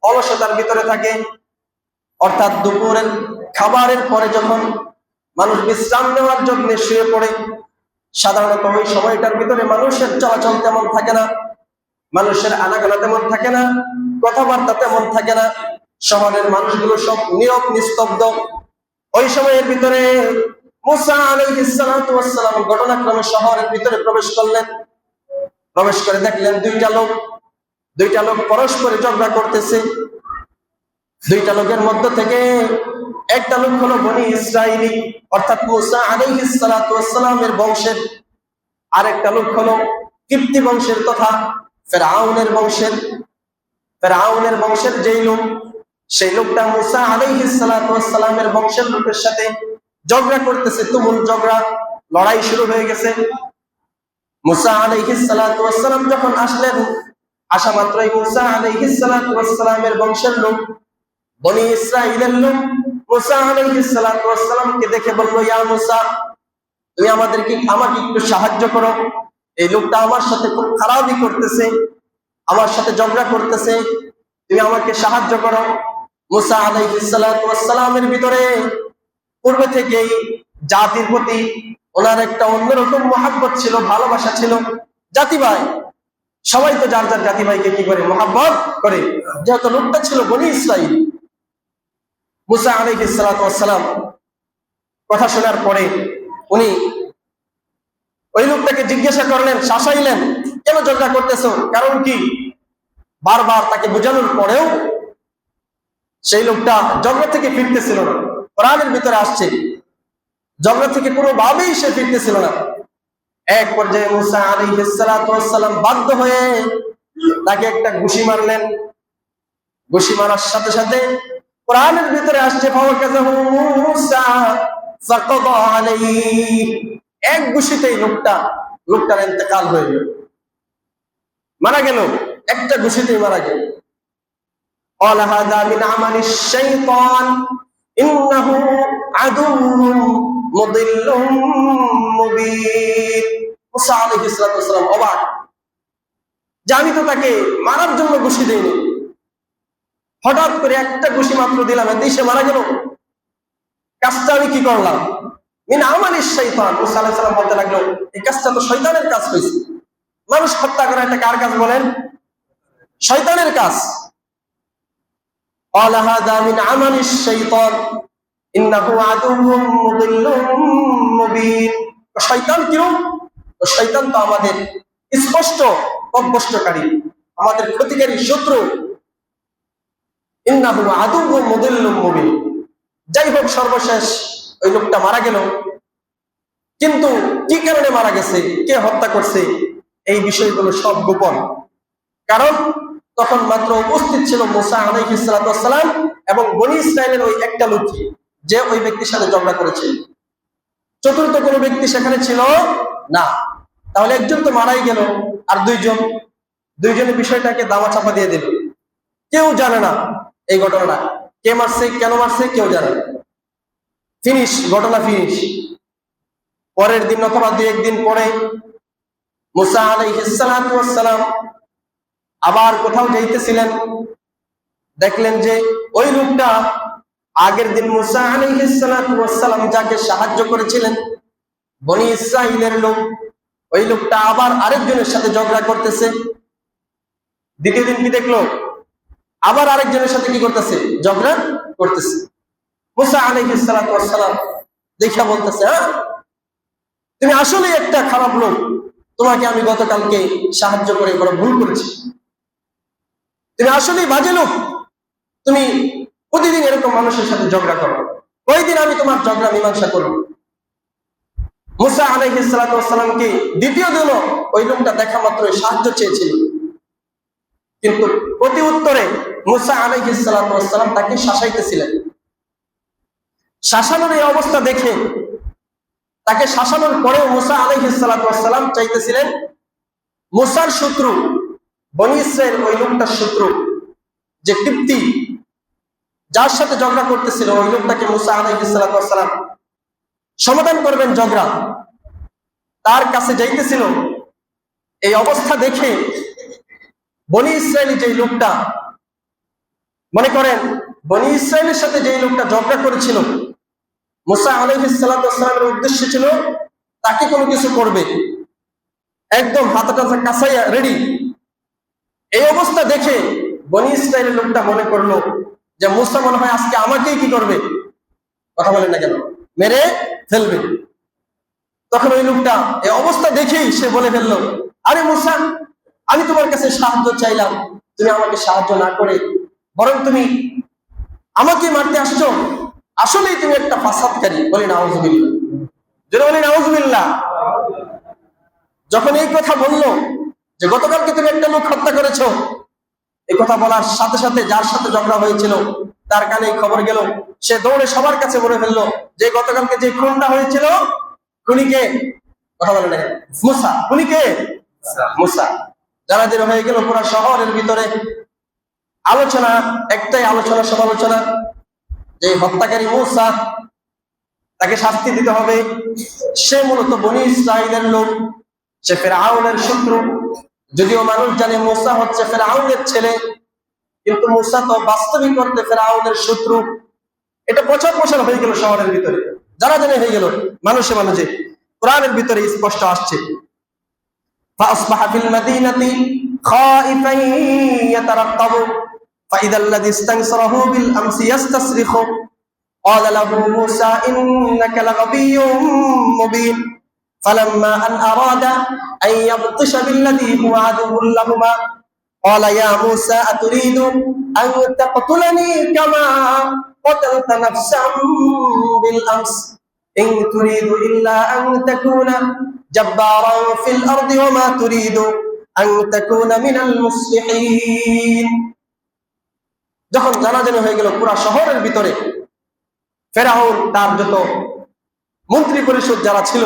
অলসতার ভিতরে থাকে। অর্থাৎ দুপুরের খাবারের পরে যখন মানুষ বিশ্রাম নেওয়ার জন্য শুয়ে পড়ে, সাধারণত ওই সময়টার ভিতরে মানুষের চলাচল তেমন থাকে না। মানুষের আনাগোনা তেমন থাকে না, কথাবার্তা তেমন থাকে না, শহরের মানুষগুলো সব নীরব নিস্তব্ধ। ওই সময়ের ভিতরে মুসা আলাইহিস সালাতু ওয়াস সালাম ঘটনাক্রমে শহরের ভিতরে প্রবেশ করলেন। প্রবেশ করে দেখলেন দুইটা লোক পরস্পরে ঝগড়া করতেছে। দুইটা লোকের মধ্য থেকে একটা লোক হলো বনি ইসরাইলি, অর্থাৎ মুসা আলাইহিস সালাতু ওয়াস সালামের বংশের, আর একটা লোক হলো কিপ্তি বংশের তথা ফেরাউনের বংশের যেই লোক, সেই লোকটা মুসা আলাইহিস সালাতু ওয়াস সালামের বংশের লোকের সাথে ঝগড়া করতেছে। তুমুল ঝগড়া, লড়াই শুরু হয়ে গেছে। মুসা আলাইহিস সালাতু ওয়াস সালাম যখন আসলেন, আসা মাত্রই মুসা আলাইহিস সালাতু ওয়াস সালামের বংশের লোক, বনি ইসরাইলের লোক মুসা আলাইহিস সালাতু ওয়াস সালামকে দেখে বলল, ইয়া মুসা, তুমি আমাকে একটু সাহায্য করো। এই লোকটা আমার সাথে খুব খারাপই করতেছে, আমার সাথে ঝগড়া করতেছে, তুমি আমাকে সাহায্য করো। মুসা আলাইহিস সালাতু ওয়াস সালামের ভিতরে পূর্বে থেকেই জাতির প্রতি ওনার একটা অন্যরকম মহাব্বত ছিল, ভালোবাসা ছিল। জাতি ভাই, সবাই তো যার যার জাতি ভাইকে কি করে, মহাব্বত করে। যেহেতু লোকটা ছিল বনি ইসরাইল, মুসা আলাইহিস সালাতু ওয়াস সালাম কথা শোনার পরে উনি ওই লোকটাকে জিজ্ঞাসা করলেন, শাসাইলেন, কেন ঝগড়া করতেছো, কারণ কি? বারবার তাকে বোঝানোর পরেও সেই লোকটা ঝগড়া থেকে ফিরতেছিল না। কোরআনের ভিতরে আসছে, ঝগড়া থেকে কোনোভাবেই সে ফিরতেছিল না। এক পর্যায়ে মুসা আলাইহিস সালাতু ওয়াস সালাম বাধ্য হয়ে তাকে একটা ঘুষি মারলেন। ঘুষি মারার সাথে সাথে কোরআনের ভিতরে আসছে, ফাওয়াকাযাহু মুসা ফাকাদা আলাইহি, এক ঘুষিতেই লোকটার ইন্তেকাল হয়ে গেল, মারা গেল, একটা ঘুষিতেই মারা গেল। ক্বালা হাযা মিন আমালিশ শাইতান ইন্নাহু আদুউম মুদিল্লুম মুবিন। মুসা আলাইহিস সালাতু ওয়াস সালাম অবাক যে আমি তো তাকে মারার জন্য ঘুষি দেইনি, হঠাৎ করে একটা ঘুষি মাত্র দিলাম, এতেই সে মারা গেল। কাজটা আমি কি করলাম? মিন আমালিশ শাইতান। মুসা আলাইহিস সালাম বলতে লাগলো, এই কাজটা তো শয়তানের কাজ হয়েছে। মানুষ হত্যা করা এটা কার কাজ বলেন? শয়তানের কাজ। ক্বালা হাযা মিন আমালিশ শাইতান ইন্নাহু আদুউম মুদিল্লুম মুবিন। শয়তান কিরকম? শয়তান তো আমাদের স্পষ্ট পথভ্রষ্টকারী, আমাদের ক্ষতিকারী শত্রু। ইন্নাহু আদুউম মুদিল্লুম মুবিন। যাই হোক, সর্বশেষ ওই লোকটা মারা গেল, কিন্তু কি কারণে মারা গেছে, কে হত্যা করছে, এই বিষয়গুলো সব গোপন। কারণ তখন মাত্র উপস্থিত ছিল মুসা আলাইহিস সালাতু ওয়াস সালাম এবং বনি ইসরাইলের ওই একটা লোক, যে ওই ব্যক্তির সাথে ঝগড়া করেছে। চতুর্থ কোনো ব্যক্তি সেখানে ছিল না। তাহলে একজন তো মারাই গেল, আর দুইজনের বিষয়টাকে দামা চাপা দিয়ে দিল। কেউ জানে না এই ঘটনাটা, কে মারছে, কেন মারছে, কেউ জানে না। ফিনিশ, ঘটনা ফিনিশ। পরের দিন অথবা দুই একদিন পরে মুসা আলাইহিস সালাতু ওয়াস সালাম আবার কোথাও যাইতেছিলেন, দেখলেন যে ওই লোকটা আগের দিন মুসা আলাইহিস সালাতু ওয়াস সালাম যাকে সাহায্য করেছিলেন, বনি ইসরাইলের লোক, ওই লোকটা আবার আরেকজনের সাথে ঝগড়া করতেছে। দ্বিতীয় দিন কি দেখলো? আবার আরেকজনের সাথে কি করতেছে? ঝগড়া করতেছে। মুসা আলাইহিস সালাতু ওয়াস সালাম দেখা বলতেছে, হ্যাঁ, তুমি আসলে একটা খারাপ লোক, তোমাকে আমি গতকালকে সাহায্য করে বড় ভুল করেছি, তুমি আসলেই বাজে লোক, তুমি প্রতিদিন এরকম মানুষের সাথে ঝগড়া করো, ওই দিন আমি তোমার ঝগড়া মীমাংসা করব। মুসা আলাইহিস সালাতু ওয়াস সালামকে দ্বিতীয় দিনও ওই লোকটা দেখা মাত্রই সাহায্য চেয়েছিল, কিন্তু প্রতি উত্তরে মুসা আলাইহিস সালাতু ওয়াস সালাম তাকে শাসাইতেছিলেন। শাসানোর এই অবস্থা দেখে, তাকে শাসানোর পরেও মুসা আলাইহিস সালাতু ওয়াস সালাম চাইতেছিলেন মুসার শত্রু বনি ইসরাইল, ওই লোকটার শত্রু যে কিপ্তি, যার সাথে ঝগড়া করতেছিল, ওই লোকটাকে মুসা আলাইহিস সালাতু ওয়াস সালাম সমাধান করবেন ঝগড়া, তার কাছে যাইতেছিল। এই অবস্থা দেখে বনি ইসরাইলি যেই লোকটা, মনে করেন বনি ইসরাইলের সাথে যেই লোকটা ঝগড়া করেছিল, মুসা আলাইহিস সালাতু ওয়াস সালামের উদ্দেশ্য ছিল তাকে কোনো কিছু করবে, একদম হাতটা কাছাইয়া রেডি, এই অবস্থা দেখে বনি ইসরাইলের লোকটা মনে করলো যে মুসা মনে হয় আজকে আমাকেই কি করবে, কথা বলেন না কেন, মেরে ফেলবে। তখন ওই লোকটা এই অবস্থা দেখেই সে বলে ফেললো, আরে মুসা, আমি তোমার কাছে সাহায্য চাইলাম, তুমি আমাকে সাহায্য না করে বরং তুমি আমাকে মারতে আসছো, আসলেই তুমি একটা ফাসাদকারী। বলি নাউজুবিল্লাহ, যেটা বলি নাউজুবিল্লাহ। যখন এই কথা বললো যে গতকালকে তুমি একটা লোক হত্যা করেছো, এই কথা বলার সাথে সাথে যার সাথে ঝগড়া হয়েছিল তার কানে খবর গেল, সে দৌড়ে সবার কাছে বলে ফেললো যে গতকালকে যে খুনটা হয়েছিল খুনিকে, কথা বলে না, মুসা, খুনিকে মুসা। জানাজানি হয়ে গেল পুরো শহরের ভিতরে। আলোচনা একটাই, আলোচনা সমালোচনা, যে হত্যাকারী মুসা, তাকে শাস্তি দিতে হবে। সে মূলত বনি ইসরাইলের লোক, সে ফিরআউনের শত্রু। যদিও মানুষ জানে মুসা হচ্ছে ফিরআউনের ছেলে, কিন্তু মুসা তো বাস্তবিক অর্থে ফিরআউনের শত্রু। এটা প্রচার প্রসার হয়ে গেল শহরের ভিতরে, জানাজানি হয়ে গেল মানুষে মানুষে। কোরআনের ভিতরে স্পষ্ট আসছে, فأصبح في المدينة خائفا يترقب فإذا الذي استنصره بالأمس يستصرخ قال له موسى إنك لغبي مبين فلما أن أراد أن يبطش بالذي هو عدو لهما قال يا موسى أتريد أن تقتلني كما قتلت نفسا بالأمس إن تريد إلا أن تكون جبارا في الأرض وما تريد أن تكون من المصلحين। যখন জানাজানি হয়ে গেল পুরা শহরের ভিতরে, ফেরাউন তার যত মন্ত্রী পরিষদ যারা ছিল,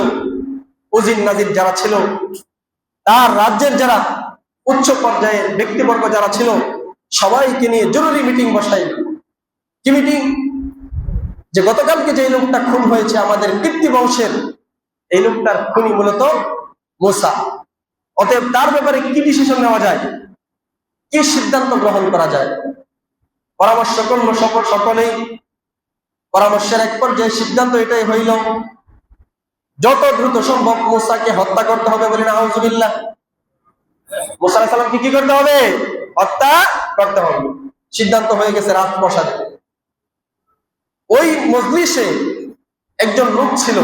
উজির নাজির যারা ছিল, তার রাজ্যের যারা উচ্চ পর্যায়ের ব্যক্তিবর্গ যারা ছিল, সবাইকে নিয়ে জরুরি মিটিং বসাই। কি মিটিং? যে গতকালকে যে লোকটা খুন হয়েছে আমাদের পিতৃ বংশের, এই লোকটার খুনি মূলত মুসা। অতএব তার ব্যাপারে কি ডিসিশন নেওয়া যায়, কি সিদ্ধান্ত গ্রহণ করা যায়। পরামর্শ করলো সকলেই। পরামর্শের এক পর্যায়ে সিদ্ধান্ত এটাই হইল, যত দ্রুত সম্ভব মুসাকে হত্যা করতে হবে। বলি নাউজুবিল্লাহ। মুসা আলাইহিস সালামকে কি করতে হবে? হত্যা করতে হবে। সিদ্ধান্ত হয়ে গেছে রাজপ্রাসাদে। ওই মজলিসে একজন লোক ছিল,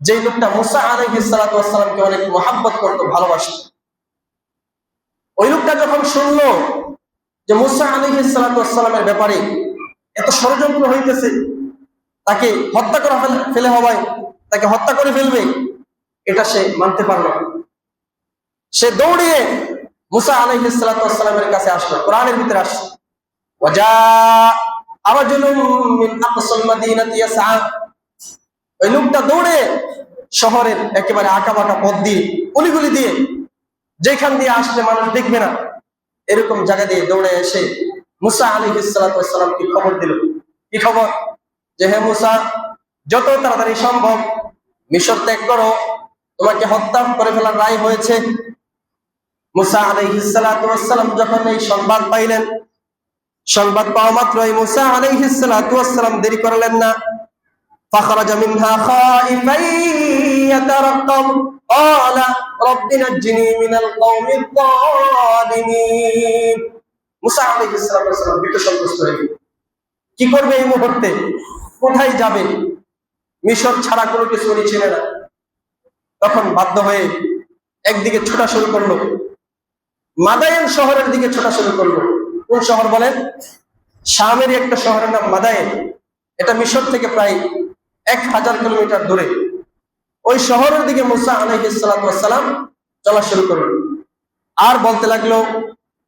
যে লোকটা মুসা আলাইহিস সালাতু ওয়াস সালামকে অনেক মহব্বত করত, ভালোবাসত। ওই লোকটা যখন শুনলো যে মুসা আলাইহিস সালাতু ওয়াস সালামের ব্যাপারে এত ষড়যন্ত্র হইতেছে, তাকে হত্যা করা ফেলে হওয়ায় তাকে হত্যা করে ফেলবে, এটা সে মানতে পারল না। সে দৌড়িয়ে মুসা আলাইহিস সালাতু ওয়াস সালামের কাছে আসলো। কোরআনের ভিতরে আসছে, ওয়াজা আরাজুলুম মিন আকসাল মাদিনাতি ইয়াসআ। ওই লোকটা দৌড়ে শহরের একেবারে আঁকাবাঁকা পথ দিয়ে, অলিগলি দিয়ে, যেখান দিয়ে আসলে মানুষ দেখবে না, এরকম জায়গা দিয়ে দৌড়ে এসে মুসা আলাইহিস সালাতু ওয়াস সালামকে খবর দিল। কি খবর? যে হে মুসা, যত তাড়াতাড়ি সম্ভব মিশর ত্যাগ করো, তোমাকে হত্যা করে ফেলার রায় হয়েছে। মুসা আলাইহিস সালাতু ওয়াস সালাম যখন এই সংবাদ পাইলেন, সংবাদ পাওয়া মাত্রই মুসা আলাইহিস সালাতু ওয়াস সালাম দেরি করলেন না। فخرج منها خائفا يترقب قال رب نجني من القوم الظالمين। মুসা আলাইহিস সালাম ভীত সন্ত্রস্ত হয়ে গেলেন। কি করবে এই মুহূর্তে? কোথায় যাবে? মিশর ছাড়া কোনো কিছু উনি ছিলেন না। তখন বাধ্য হয়ে একদিকে ছোটা শুরু করলো, মাদায়েন শহরের দিকে ছোটা শুরু করলো। কোন শহর বলেন? শামেরই একটা শহরের নাম মাদায়েন। এটা মিশর থেকে প্রায় 1000 কিলোমিটার দূরে। ওই শহরের দিকে মুসা আলাইহিস সালাতু ওয়াস সালাম চলা শুরু করলেন। আর বলতে লাগলো,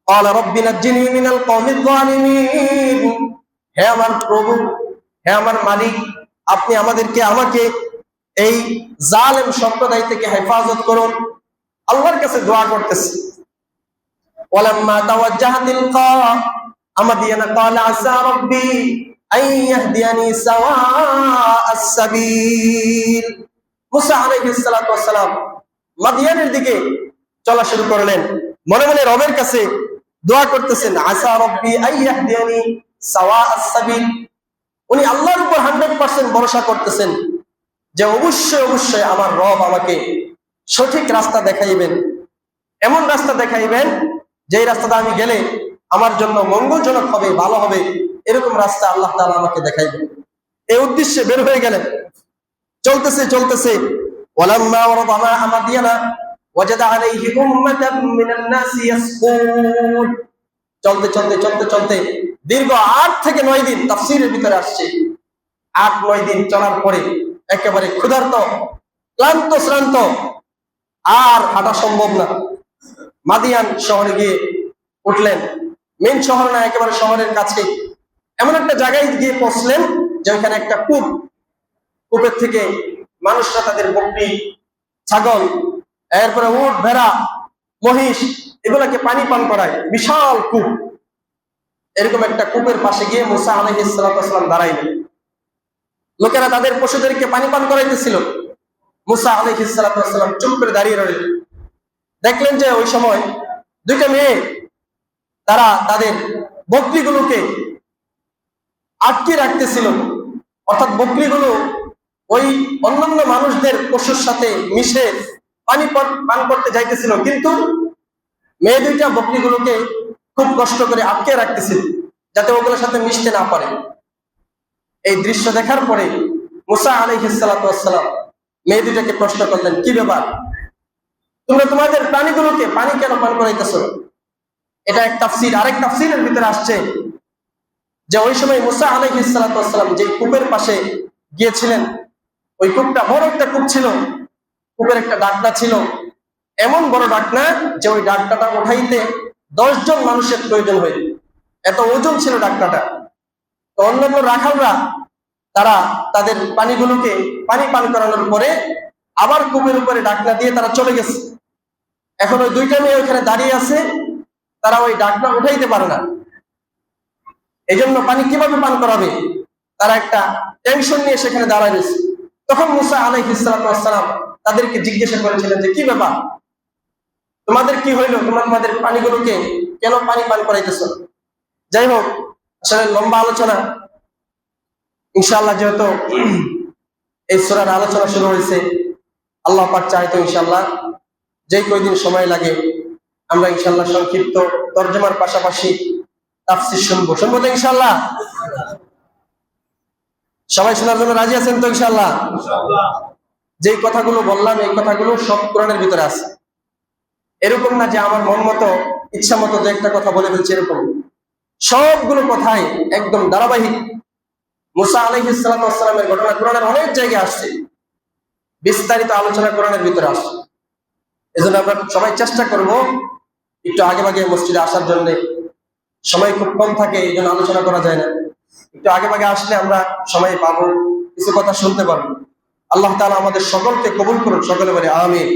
ক্বালা রাব্বি নাজ্জিনি মিনাল কওমিয যালিমিন। হে আমার প্রভু, হে আমার মালিক, আপনি আমাকে এই জালেম সম্প্রদায় থেকে হেফাজত করুন। আল্লাহর কাছে দোয়া করতেছে। ওয়ালাম্মা তাওয়াজ্জাহা তিলকা আমাদিয়ানা ক্বালা আসা রাব্বি আন ইয়াহদিয়ানি সাওয়াআস সাবিল। মুসা আলাইহিস সালাতু ওয়াস সালাম মাদিয়ানের দিকে চলা শুরু করলেন। মনে মনে রবের কাছে দোয়া করতেছেন, আসা রাব্বি আন ইয়াহদিয়ানি সাওয়াআস সাবিল। উনি আল্লাহর উপর 100% ভরসা করতেছেন যে অবশ্যই আমার রব আমাকে সঠিক রাস্তা দেখাইবেন, এমন রাস্তা দেখাইবেন যেই রাস্তাটা আমি গেলে আমার জন্য মঙ্গলজনক হবে, ভালো হবে, এরকম রাস্তা আল্লাহ তাআলা আমাকে দেখাইবেন। এই উদ্দেশ্যে বের হয়ে গেলেন। চলতেছে চলতেছে, ওয়ালাম্মা ওয়ারাদা মা'a মাদিয়ানা ওয়াজাদা আলাইহি উম্মাতাম মিনান নাসি ইয়াসকুন। চলতে চলতে চলতে চলতে দীর্ঘ 8 থেকে 9 দিন তাফসীরের ভিতরে আসছে। 8-9 দিন চলার পরে একেবারে ক্ষুধার্ত, ক্লান্ত শ্রান্ত, আর হাঁটা সম্ভব না। মাদিয়ান শহরে গিয়ে উঠলেন। মেন শহর না, একেবারে শহরের কাছে এমন একটা জায়গায় গিয়ে পৌঁছলেন যে ওখানে একটা কূপ, কূপের থেকে মানুষরা তাদের বকরি, ছাগল, এরপরে উট, ভেড়া, মহিষ এগুলাকে পানি পান করায়। বিশাল কূপ। এরকম একটা কূপের পাশে গিয়ে মুসা আলাইহিস সালাম দাঁড়াইলেন। লোকেরা তাদের পশুদেরকে পানি পান করাইতেছিল। মুসা আলাইহিস সালাম চুপ করে দাঁড়িয়ে রইলেন। দেখলেন যে ওই সময় দুইটা মেয়ে তারা তাদের বকরিগুলোকে আটকে রাখতেছিল। অর্থাৎ বকরিগুলো ওই অন্যান্য মানুষদের পশুর সাথে মিশে পানি পান করতে যাইতেছিল, কিন্তু মেয়ে দুইটা বকরিগুলোকে খুব কষ্ট করে আটকে রাখতেছিল যাতে ওগুলোর সাথে মিশতে না পারে। এই দৃশ্য দেখার পরে মুসা আলাইহিস সালাম মেয়ে দুইটাকে প্রশ্ন করলেন, কি ব্যাপার, তোমরা তোমাদের প্রাণীগুলোকে পানি কেন পান করাইতেছো? এটা এক তাফসীর। আরেক তাফসীরের ভিতরে আসছে যে ওই সময় মুসা আলাইহিস সালাম যে কূপের পাশে গিয়েছিলেন, ওই কূপটা বড় একটা কূপ ছিল। কূপের একটা ডাকনা ছিল, এমন বড় ডাকনা যে ওই ডাকনাটা উঠাইতে 10 জন মানুষের প্রয়োজন হয়, এত ওজন ছিল ডাকনাটা। তো অন্যান্য রাখালরা তারা তাদের পানিগুলোকে পানি পান করানোর পরে আবার কূপের উপরে ডাকনা দিয়ে তারা চলে গেছে। এখন ওই দুইটা মেয়ে ওইখানে দাঁড়িয়ে আছে, তারা ওই ডাকনা উঠাইতে পারে না। এই জন্য পানি কিভাবে পান করাবে, তারা একটা টেনশন নিয়ে সেখানে দাঁড়ায় রয়েছে। তখন মুসা আলাইহিস সালাম তাদেরকে জিজ্ঞাসা করেছিলেন যে কি ব্যাপার, তোমাদের কি হইলো, তোমাদের পানিগুলোকে কেন পানি পান করাইতেছ? যাই হোক, আসলে লম্বা আলোচনা। ইনশাআল্লাহ যেহেতু এই সূরার আলোচনা শুরু হয়েছে, আল্লাহ পাক চাইতো ইনশাআল্লাহ যেই কয়দিন সময় লাগে আমরা ইনশাআল্লাহ সংক্ষিপ্ত তরজমার পাশাপাশি তাফসীর শুনবো তো ইনশাআল্লাহ। সবাই শোনার জন্য রাজি আছেন তো ইনশাআল্লাহ? যেই কথাগুলো বললাম এই কথাগুলো সব কোরআনের ভিতরে আছে। এরকম না যে আমার মন মতো ইচ্ছা মতো যে একটা কথা বলে ফেলছে, এরকম সবগুলো কথাই একদম ধারাবাহিক। মুসা আলাইহিস সালামের ঘটনা কোরআনের অনেক জায়গায় আসছে, বিস্তারিত আলোচনা কোরআনের ভিতরে আসছে। এজন্য আমরা সবাই চেষ্টা করব একটু আগে ভাগে মসজিদে আসার জন্য। সময় খুব কম থাকে, এই জন্য আলোচনা করা যায় না। একটু আগে ভাগে আসলে আমরা সময় পাবো, কিছু কথা শুনতে পারবো। আল্লাহ তাআলা আমাদের সকলকে কবুল করুন, সকলে বলে আমিন।